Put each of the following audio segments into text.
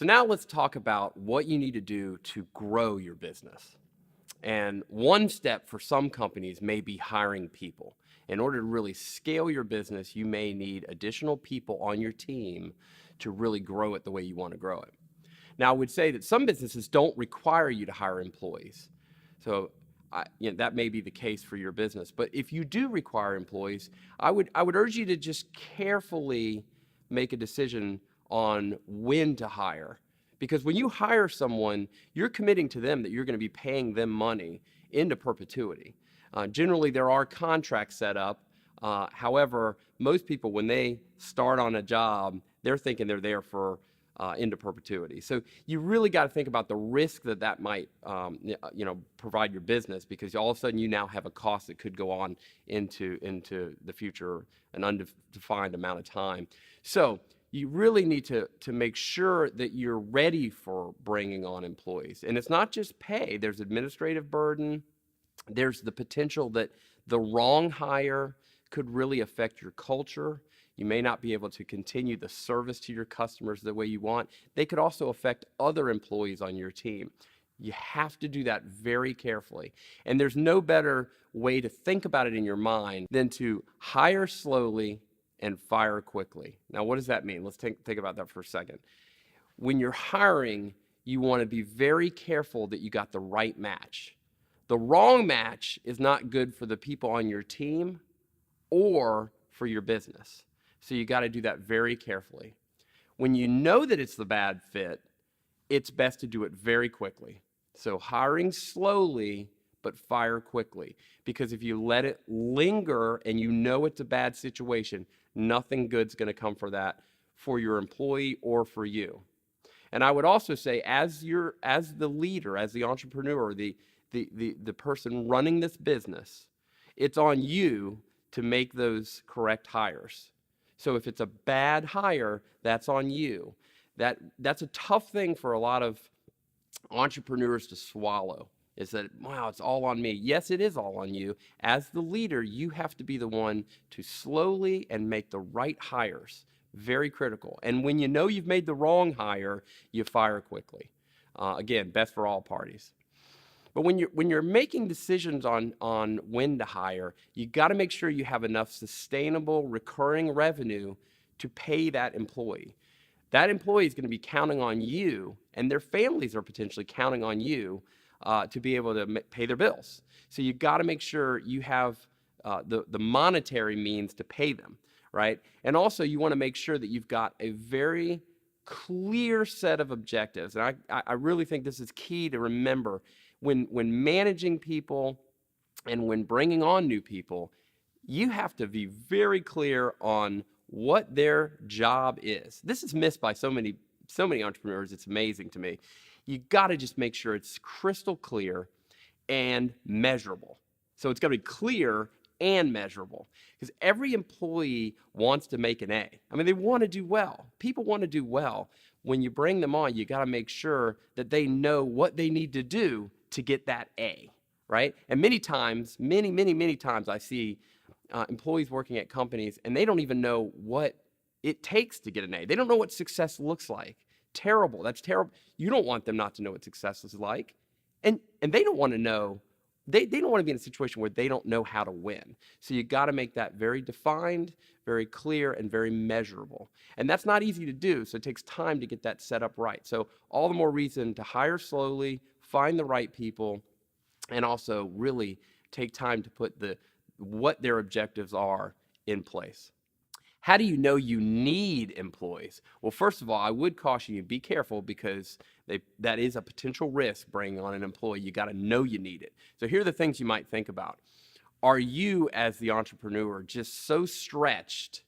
So now let's talk about what you need to do to grow your business. And one step for some companies may be hiring people. In order to really scale your business, you may need additional people on your team to really grow it the way you want to grow it. Now, I would say that some businesses don't require you to hire employees. So that may be the case for your business. But if you do require employees, I would urge you to just carefully make a decision on when to hire. Because when you hire someone, you're committing to them that you're going to be paying them money into perpetuity. Generally, there are contracts set up. However, most people, when they start on a job, they're thinking they're there for into perpetuity. So you really got to think about the risk that might provide your business, because all of a sudden you now have a cost that could go on into the future, an undefined amount of time. So you really need to make sure that you're ready for bringing on employees. And it's not just pay. There's administrative burden. There's the potential that the wrong hire could really affect your culture. You may not be able to continue the service to your customers the way you want. They could also affect other employees on your team. You have to do that very carefully. And there's no better way to think about it in your mind than to hire slowly and fire quickly. Now, what does that mean? Let's think about that for a second. When you're hiring, you want to be very careful that you got the right match. The wrong match is not good for the people on your team or for your business. So you got to do that very carefully. When you know that it's the bad fit, it's best to do it very quickly. So hiring slowly, but fire quickly. Because if you let it linger and you know it's a bad situation, nothing good's going to come for that, for your employee or for you. And I would also say, as the leader, as the entrepreneur, the person running this business, it's on you to make those correct hires. So if it's a bad hire, that's on you. That's a tough thing for a lot of entrepreneurs to swallow, is that, wow, it's all on me. Yes, it is all on you. As the leader, you have to be the one to slowly and make the right hires. Very critical. And when you know you've made the wrong hire, you fire quickly. Again, best for all parties. But when you're making decisions on when to hire, you got to make sure you have enough sustainable recurring revenue to pay that employee. That employee is going to be counting on you, and their families are potentially counting on you to be able to pay their bills. So you got to make sure you have the monetary means to pay them, right? And also you want to make sure that you've got a very clear set of objectives. And I really think this is key to remember. When managing people and when bringing on new people, you have to be very clear on what their job is. This is missed by so many entrepreneurs. It's amazing to me. You got to just make sure it's crystal clear and measurable. So it's got to be clear and measurable, because every employee wants to make an A. I mean, they want to do well. People want to do well. When you bring them on, you got to make sure that they know what they need to do to get that A, right? And many times I see employees working at companies, and they don't even know what it takes to get an A. They don't know what success looks like. Terrible. That's terrible. You don't want them not to know what success is like. And they don't want to know. They don't want to be in a situation where they don't know how to win. So you got to make that very defined, very clear, and very measurable. And that's not easy to do, so it takes time to get that set up right. So all the more reason to hire slowly, find the right people, and also really take time to put what their objectives are in place. How do you know you need employees? Well, first of all, I would caution you, be careful, because that is a potential risk bringing on an employee. You got to know you need it. So here are the things you might think about. Are you, as the entrepreneur, just so stretched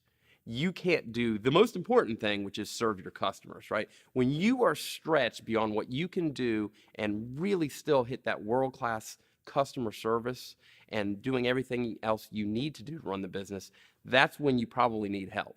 you can't do the most important thing, which is serve your customers, right? When you are stretched beyond what you can do and really still hit that world-class customer service and doing everything else you need to do to run the business, that's when you probably need help.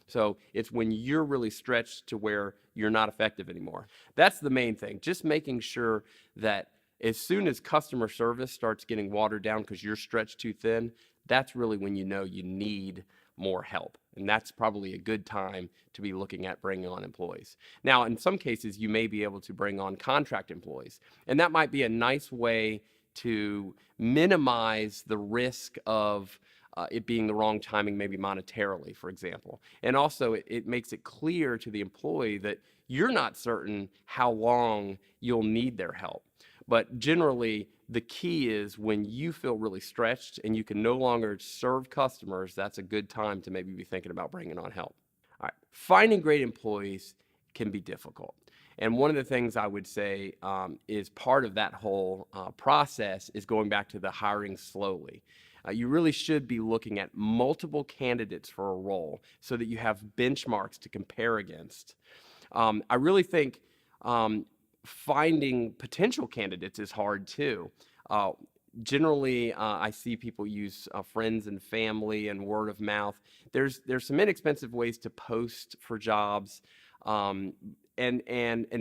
So it's when you're really stretched to where you're not effective anymore. That's the main thing. Just making sure that as soon as customer service starts getting watered down because you're stretched too thin, that's really when you know you need more help. And that's probably a good time to be looking at bringing on employees. Now, in some cases, you may be able to bring on contract employees, and that might be a nice way to minimize the risk of it being the wrong timing, maybe monetarily, for example. And also, it makes it clear to the employee that you're not certain how long you'll need their help. But generally, the key is when you feel really stretched and you can no longer serve customers, that's a good time to maybe be thinking about bringing on help. All right, finding great employees can be difficult. And one of the things I would say is part of that whole process is going back to the hiring slowly. You really should be looking at multiple candidates for a role so that you have benchmarks to compare against. I really think finding potential candidates is hard too. Generally, I see people use friends and family and word of mouth. There's some inexpensive ways to post for jobs, and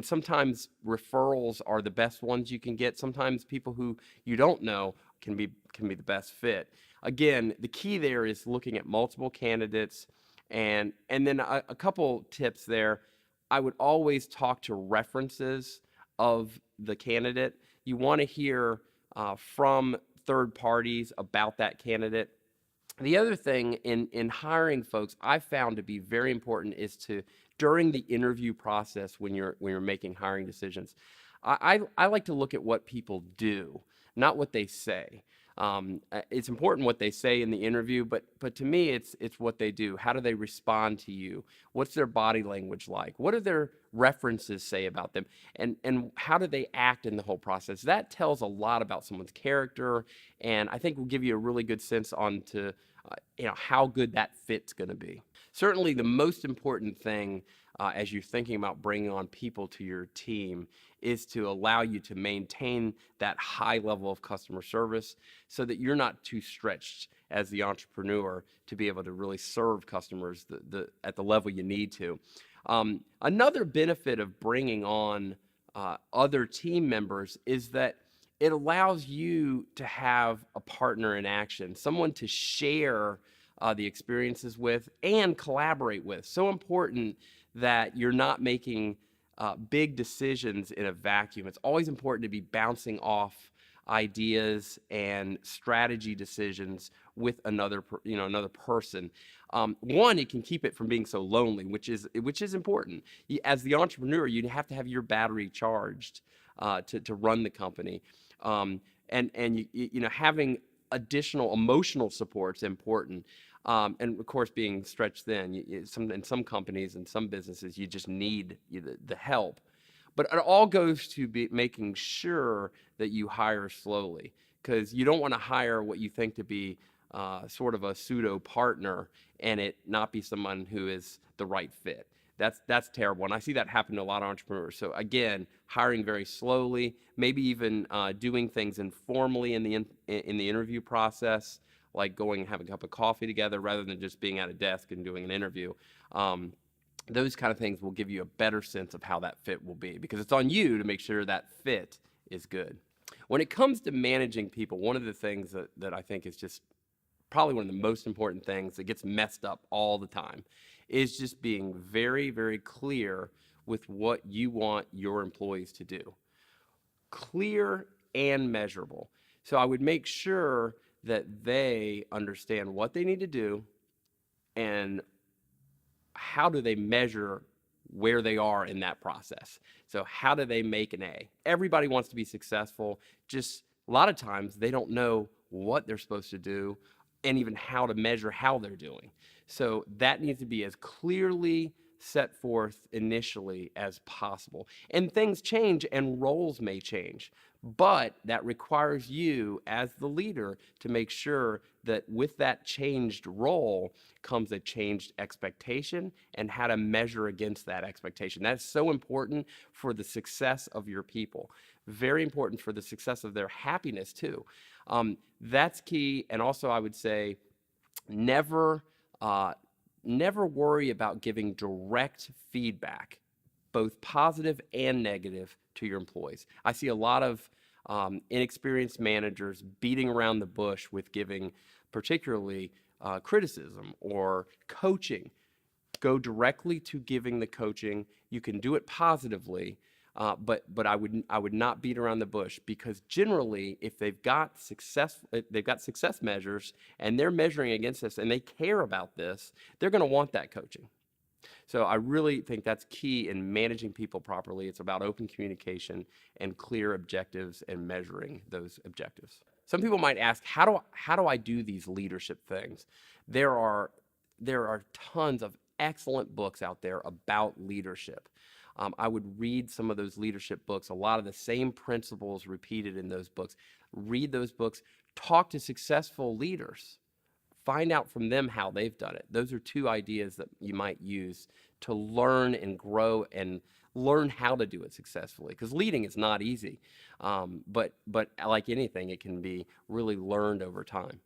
sometimes referrals are the best ones you can get. Sometimes people who you don't know can be the best fit. Again, the key there is looking at multiple candidates, and then a couple tips there. I would always talk to references of the candidate. You want to hear from third parties about that candidate. The other thing in hiring folks I found to be very important is to, during the interview process when you're making hiring decisions, I like to look at what people do, not what they say. It's important what they say in the interview, but to me, it's what they do. How do they respond to you? What's their body language like? What do their references say about them? And how do they act in the whole process? That tells a lot about someone's character, and I think will give you a really good sense on to how good that fit's going to be. Certainly, the most important thing as you're thinking about bringing on people to your team is to allow you to maintain that high level of customer service so that you're not too stretched as the entrepreneur to be able to really serve customers at the level you need to. Another benefit of bringing on other team members is that it allows you to have a partner in action, someone to share the experiences with and collaborate with. So important that you're not making big decisions in a vacuum. It's always important to be bouncing off ideas and strategy decisions with another person. One, it can keep it from being so lonely, which is important. As the entrepreneur, you have to have your battery charged to run the company, and having additional emotional support is important. And of course, being stretched thin, in some companies and some businesses, you just need the help. But it all goes to making sure that you hire slowly, because you don't want to hire what you think to be sort of a pseudo partner and it not be someone who is the right fit. That's terrible, and I see that happen to a lot of entrepreneurs. So again, hiring very slowly, maybe even doing things informally in the interview process, like going and having a cup of coffee together rather than just being at a desk and doing an interview. Those kind of things will give you a better sense of how that fit will be, because it's on you to make sure that fit is good. When it comes to managing people, one of the things that I think is just probably one of the most important things that gets messed up all the time is just being very, very clear with what you want your employees to do. Clear and measurable. So I would make sure that they understand what they need to do and how do they measure where they are in that process. So how do they make an A? Everybody wants to be successful. Just a lot of times they don't know what they're supposed to do and even how to measure how they're doing. So that needs to be as clearly set forth initially as possible. And things change and roles may change, but that requires you as the leader to make sure that with that changed role comes a changed expectation and how to measure against that expectation. That's so important for the success of your people. Very important for the success of their happiness too. That's key. And also I would say never worry about giving direct feedback, both positive and negative, to your employees. I see a lot of inexperienced managers beating around the bush with giving particularly criticism or coaching, go directly to giving the coaching. You can do it positively, but I would not beat around the bush, because generally, if they've got success measures and they're measuring against this and they care about this, they're going to want that coaching. So I really think that's key in managing people properly. It's about open communication and clear objectives and measuring those objectives. Some people might ask, how do I do these leadership things? There are tons of excellent books out there about leadership. I would read some of those leadership books, a lot of the same principles repeated in those books. Read those books, talk to successful leaders, find out from them how they've done it. Those are two ideas that you might use to learn and grow and learn how to do it successfully, because leading is not easy. But like anything, it can be really learned over time.